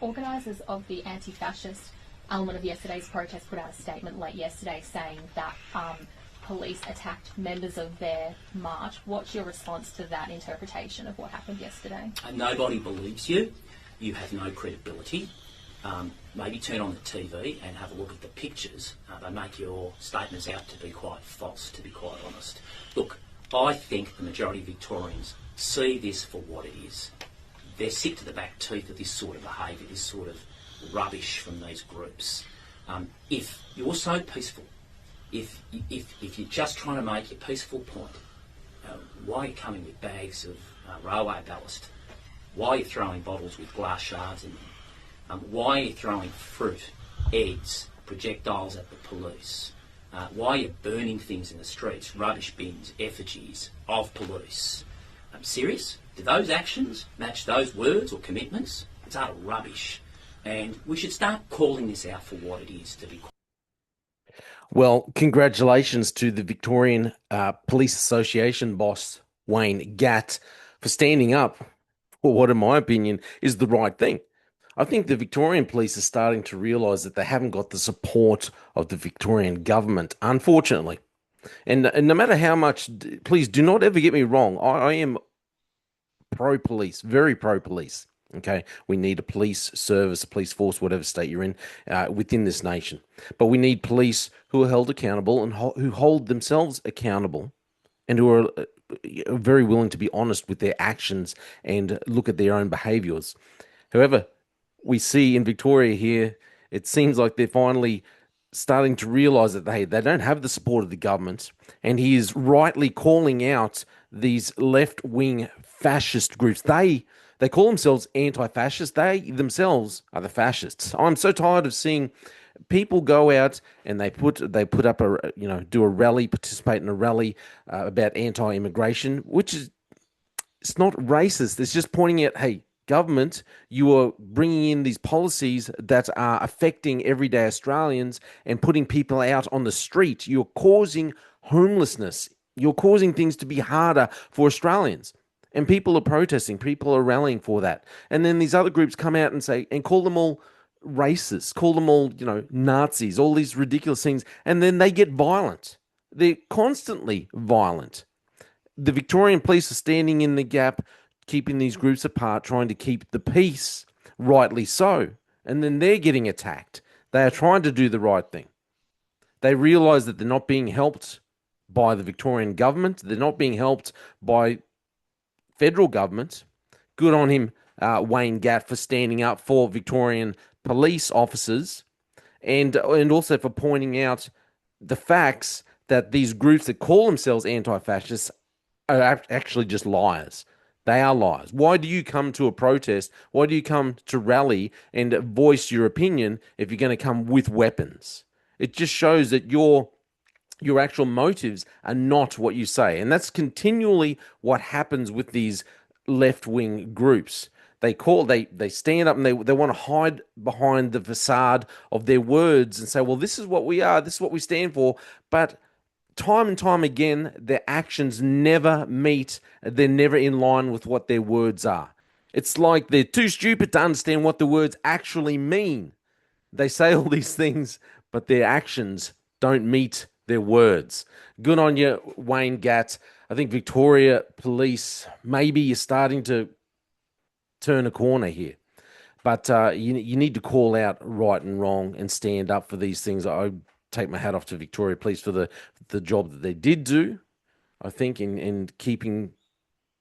Organisers of the anti-fascist element of yesterday's protest put out a statement late yesterday saying that police attacked members of their march. What's your response to that interpretation of what happened yesterday? Nobody believes you. You have no credibility. Maybe turn on the TV and have a look at the pictures. They make your statements out to be quite false, to be quite honest. Look, I think the majority of Victorians see this for what it is. They're sick to the back teeth of this sort of behaviour, this sort of rubbish from these groups. If you're so peaceful, if you're just trying to make your peaceful point, why are you coming with bags of railway ballast? Why are you throwing bottles with glass shards in them? Why are you throwing fruit, eggs, projectiles at the police? Why are you burning things in the streets, rubbish bins, effigies of police? Serious? Do those actions match those words or commitments? It's utter rubbish. And we should start calling this out for what it is, to be. Well, congratulations to the Victorian Police Association boss, Wayne Gatt, for standing up for what, in my opinion, is the right thing. I think the Victorian police are starting to realise that they haven't got the support of the Victorian government, unfortunately. And no matter how much, please do not ever get me wrong, I am pro-police, very pro-police. Okay, we need a police service, a police force, whatever state you're in, within this nation. But we need police who are held accountable and who hold themselves accountable, and who are very willing to be honest with their actions and look at their own behaviours. However, we see in Victoria here, it seems like they're finally starting to realise that they don't have the support of the government, and he is rightly calling out these left-wing fascist groups. They call themselves anti-fascist. They themselves are the fascists. I'm so tired of seeing people go out and they put up do a rally, participate in a rally about anti-immigration, which is, it's not racist. It's just pointing out, hey, government, you are bringing in these policies that are affecting everyday Australians and putting people out on the street. You're causing homelessness. You're causing things to be harder for Australians. And people are protesting, people are rallying for that. And then these other groups come out and say, and call them all racists, call them all, Nazis, all these ridiculous things. And then they get violent. They're constantly violent. The Victorian police are standing in the gap, keeping these groups apart, trying to keep the peace, rightly so. And then they're getting attacked. They are trying to do the right thing. They realise that they're not being helped by the Victorian government. They're not being helped by federal government. Good on him, Wayne Gatt, for standing up for Victorian police officers, and also for pointing out the facts that these groups that call themselves anti-fascists are actually just liars. They are liars. Why do you come to a protest? Why do you come to rally and voice your opinion if you're going to come with weapons? It just shows that your actual motives are not what you say. And that's continually what happens with these left-wing groups. They stand up and they want to hide behind the facade of their words and say, well, this is what we are, this is what we stand for. But time and time again, their actions never meet. They're never in line with what their words are. It's like they're too stupid to understand what the words actually mean. They say all these things, but their actions don't meet their words. Good on you, Wayne Gatt. I think Victoria Police, maybe you're starting to turn a corner here. But you need to call out right and wrong and stand up for these things. I take my hat off to Victoria Police for the job that they did do, I think, in keeping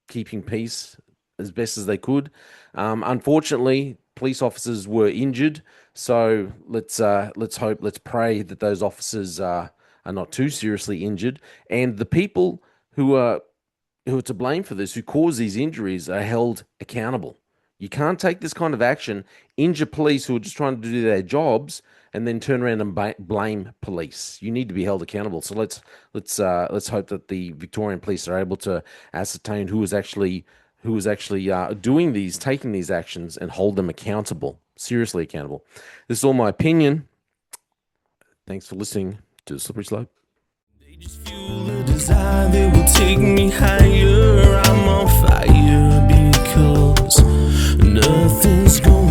peace as best as they could. Unfortunately, police officers were injured, so let's pray that those officers are not too seriously injured, and the people who are to blame for this, who caused these injuries, are held accountable. You can't take this kind of action, injure police who are just trying to do their jobs, and then turn around and blame police. You need to be held accountable. So let's hope that the Victorian police are able to ascertain who is actually taking these actions, and hold them accountable, seriously accountable. This is all my opinion. Thanks for listening to The Slippery Slope. They just fuel a desire that will take me higher. I'm on fire because nothing's going